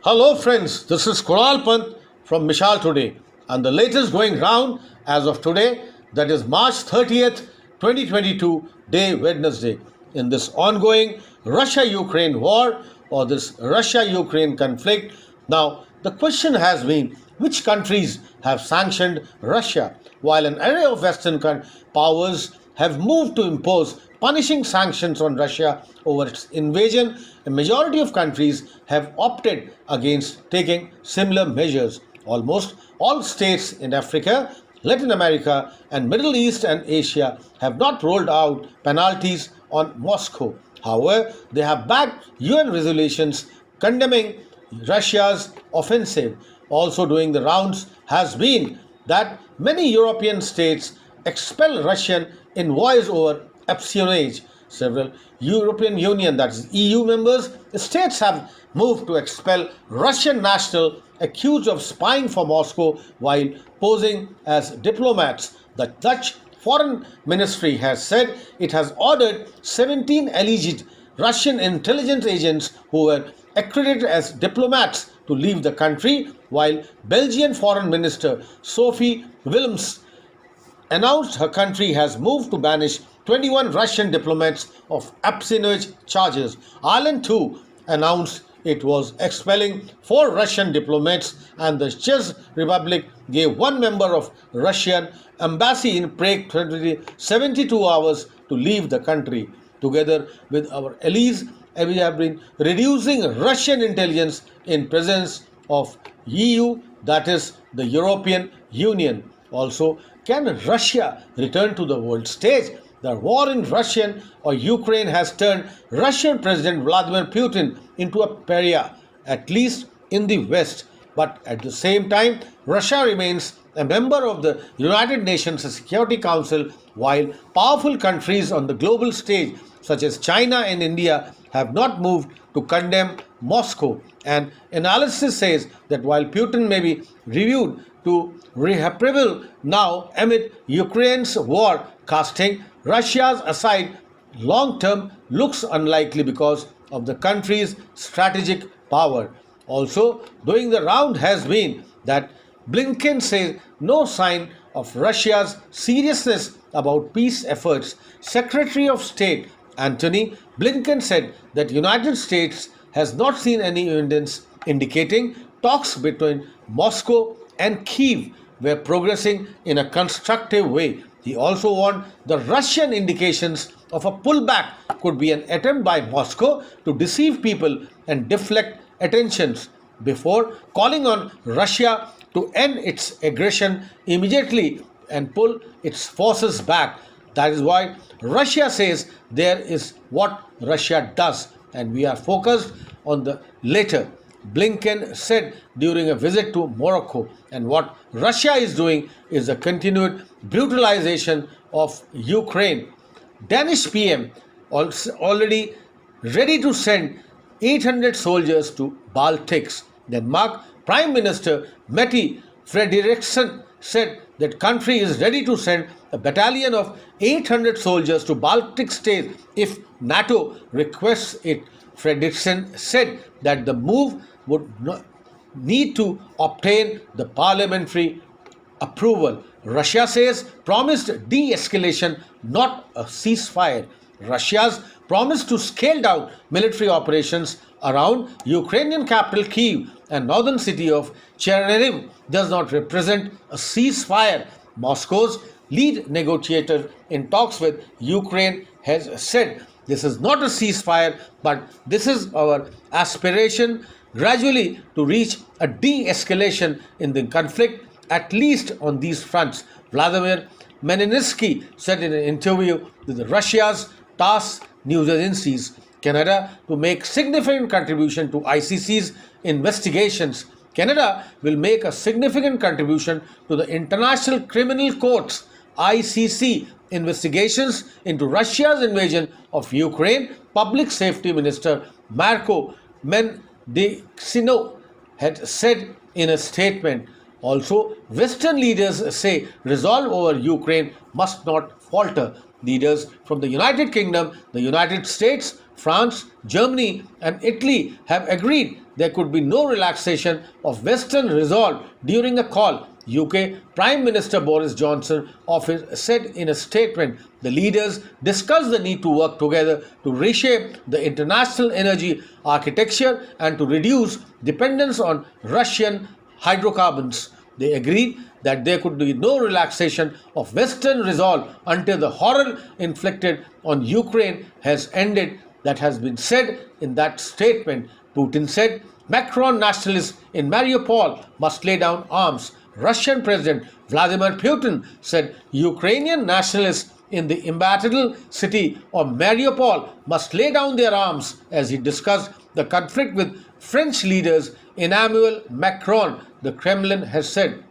Hello friends, this is Kunal Pant from MISHAL Today and the latest going round as of today, that is March 30th, 2022, day Wednesday. In this ongoing Russia-Ukraine war or this Russia-Ukraine conflict, now the question has been which countries have sanctioned Russia, while an array of Western powers have moved to impose punishing sanctions on Russia over its invasion. A majority of countries have opted against taking similar measures. Almost all states in Africa, Latin America, and Middle East and Asia have not rolled out penalties on Moscow. However, they have backed UN resolutions condemning Russia's offensive. Also doing the rounds has been that many European states expel Russian envoys over espionage. Several European Union, that is EU members, states have moved to expel Russian nationals accused of spying for Moscow while posing as diplomats. The Dutch Foreign Ministry has said it has ordered 17 alleged Russian intelligence agents who were accredited as diplomats to leave the country, while Belgian Foreign Minister Sophie Willems announced her country has moved to banish 21 Russian diplomats of espionage charges. Ireland too announced it was expelling 4 Russian diplomats, and the Czech Republic gave one member of Russian embassy in Prague 72 hours to leave the country. Together with our allies, we have been reducing Russian intelligence in presence of EU, that is the European Union. Also, can Russia return to the world stage? The war in Russia or Ukraine has turned Russian President Vladimir Putin into a pariah, at least in the West. But at the same time, Russia remains a member of the United Nations Security Council, while powerful countries on the global stage such as China and India have not moved to condemn Moscow. An analysis says that while Putin may be reviewed to reprobable now amid Ukraine's war, casting Russia's aside long-term looks unlikely because of the country's strategic power. Also, doing the round has been that Blinken says no sign of Russia's seriousness about peace efforts. Secretary of State Antony Blinken said that United States has not seen any evidence indicating talks between Moscow and Kyiv were progressing in a constructive way. He also warned the Russian indications of a pullback could be an attempt by Moscow to deceive people and deflect attentions before calling on Russia to end its aggression immediately and pull its forces back. That is why Russia says there is what Russia does, and we are focused on the latter. Blinken said during a visit to Morocco, and what Russia is doing is a continued brutalization of Ukraine. Danish PM already ready to send 800 soldiers to Baltics. Denmark Prime Minister Mette Frederiksen said that country is ready to send a battalion of 800 soldiers to Baltic states if NATO requests it. Frederiksen said that the move would need to obtain the parliamentary approval. Russia says promised de-escalation, not a ceasefire. Russia's promise to scale down military operations around Ukrainian capital Kyiv and northern city of Chernihiv does not represent a ceasefire. Moscow's lead negotiator in talks with Ukraine has said this is not a ceasefire, but this is our aspiration gradually to reach a de-escalation in the conflict, at least on these fronts. Vladimir Melninsky said in an interview with Russia's TASS news agencies, Canada to make significant contribution to ICC's investigations. Canada will make a significant contribution to the International Criminal Court's ICC investigations into Russia's invasion of Ukraine. Public Safety Minister Marco Mendicino had said in a statement. Also, Western leaders say resolve over Ukraine must not falter. Leaders from the United Kingdom, the United States, France, Germany, and Italy have agreed there could be no relaxation of Western resolve during a call. UK Prime Minister Boris Johnson office said in a statement the leaders discussed the need to work together to reshape the international energy architecture and to reduce dependence on Russian hydrocarbons. They agreed that there could be no relaxation of Western resolve until the horror inflicted on Ukraine has ended. That has been said in that statement. Putin said Macron nationalists in Mariupol must lay down arms. Russian President Vladimir Putin said Ukrainian nationalists in the embattled city of Mariupol must lay down their arms as he discussed the conflict with French leaders Emmanuel Macron, the Kremlin has said.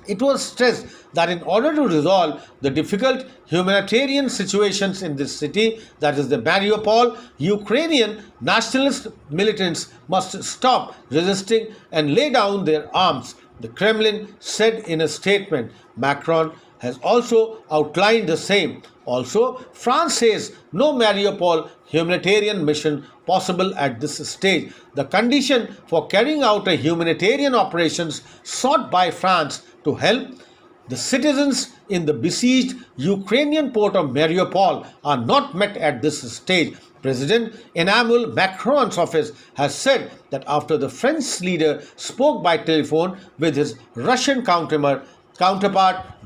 It was stressed that in order to resolve the difficult humanitarian situations in this city, that is the Mariupol, Ukrainian nationalist militants must stop resisting and lay down their arms. The Kremlin said in a statement. Macron has also outlined the same. Also, France says no Mariupol humanitarian mission possible at this stage. The condition for carrying out a humanitarian operations sought by France to help the citizens in the besieged Ukrainian port of Mariupol are not met at this stage. President Emmanuel Macron's office has said that after the French leader spoke by telephone with his Russian counterpart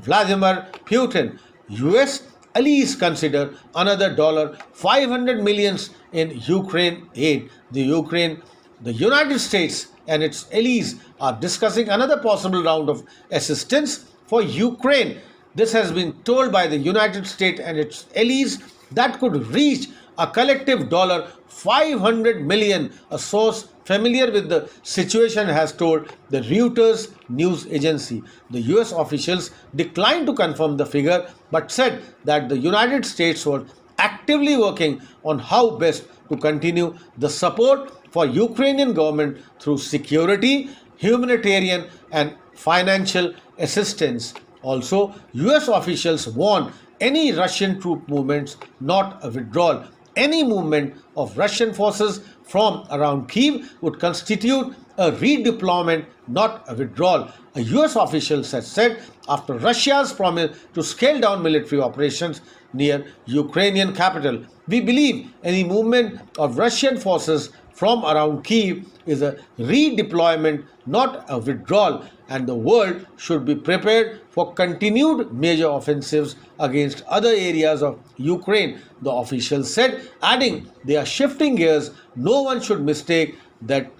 Vladimir Putin, US allies consider another $500 million in Ukraine aid. The United States and its allies are discussing another possible round of assistance for Ukraine. This has been told by the United States and its allies that could reach a collective $500 million. A source familiar with the situation has told the Reuters news agency. The US officials declined to confirm the figure but said that the United States was actively working on how best to continue the support for Ukrainian government through security, humanitarian and financial assistance. Also, US officials warned any Russian troop movements, not a withdrawal. Any movement of Russian forces from around Kyiv would constitute a redeployment, not a withdrawal. A US official has said after Russia's promise to scale down military operations near Ukrainian capital, we believe any movement of Russian forces from around Kyiv is a redeployment, not a withdrawal, and the world should be prepared for continued major offensives against other areas of Ukraine, the official said, adding they are shifting gears. No one should mistake that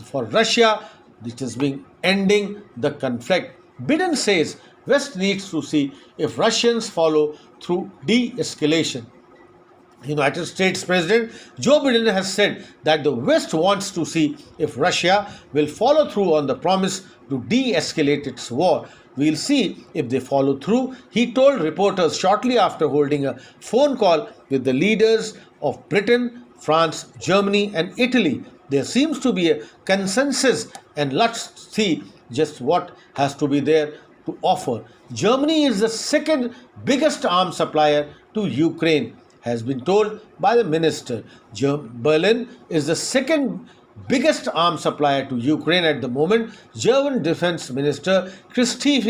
for Russia, which is being ending the conflict. Biden says West needs to see if Russians follow through de-escalation. United States President Joe Biden has said that the West wants to see if Russia will follow through on the promise to de-escalate its war. We'll see if they follow through, he told reporters shortly after holding a phone call with the leaders of Britain, France, Germany and Italy. There seems to be a consensus and let's see just what has to be there to offer. Germany is the second biggest arms supplier to Ukraine, has been told by the minister. Berlin is the second biggest arms supplier to Ukraine at the moment. German Defense Minister Christoph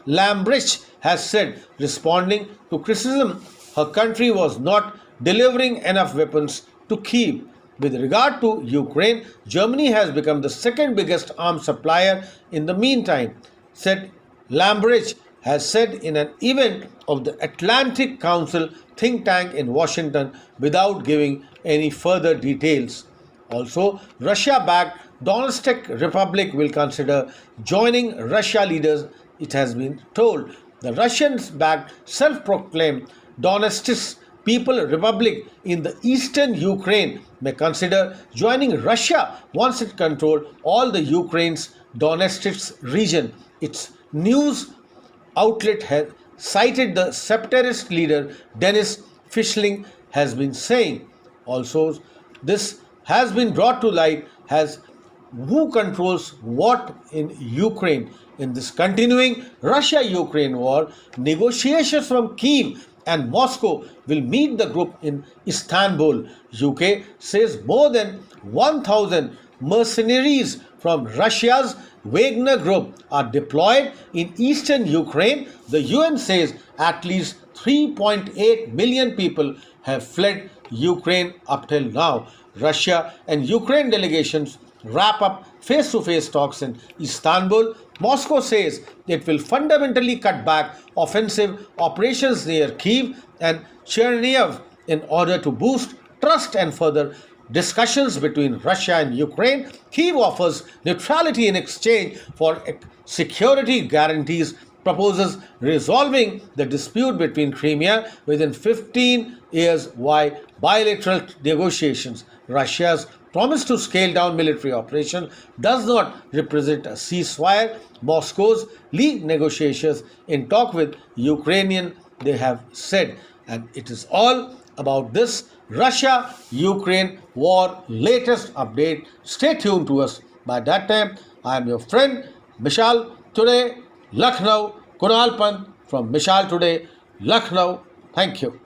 Lambrecht has said, responding to criticism, her country was not delivering enough weapons to Kyiv. With regard to Ukraine, Germany has become the second biggest arms supplier in the meantime, said Lambrecht has said in an event of the Atlantic Council think tank in Washington without giving any further details. Also, Russia-backed Donetsk Republic will consider joining Russia leaders, it has been told. The Russians-backed self-proclaimed Donetsk People Republic in the eastern Ukraine may consider joining Russia once it controls all the Ukraine's Donetsk region. Its news outlet has cited the separatist leader Denis Fishling has been saying. Also, this has been brought to light as who controls what in Ukraine. In this continuing Russia-Ukraine war, negotiations from Kyiv and Moscow will meet the group in Istanbul. UK says more than 1,000 mercenaries from Russia's Wagner Group are deployed in eastern Ukraine. The UN says at least 3.8 million people have fled Ukraine up till now. Russia and Ukraine delegations wrap up face to face talks in Istanbul. Moscow says it will fundamentally cut back offensive operations near Kiev and Chernihiv in order to boost trust and further discussions between Russia and Ukraine. Kiev offers neutrality in exchange for security guarantees, proposes resolving the dispute between Crimea within 15 years via bilateral negotiations. Russia's promise to scale down military operation does not represent a ceasefire. Moscow's lead negotiators in talk with Ukrainian, they have said, and it is all about this Russia-Ukraine war latest update. Stay tuned to us. By that time, I am your friend Mishal Today, Lucknow, Kunal Pant from Mishal Today, Lucknow. Thank you.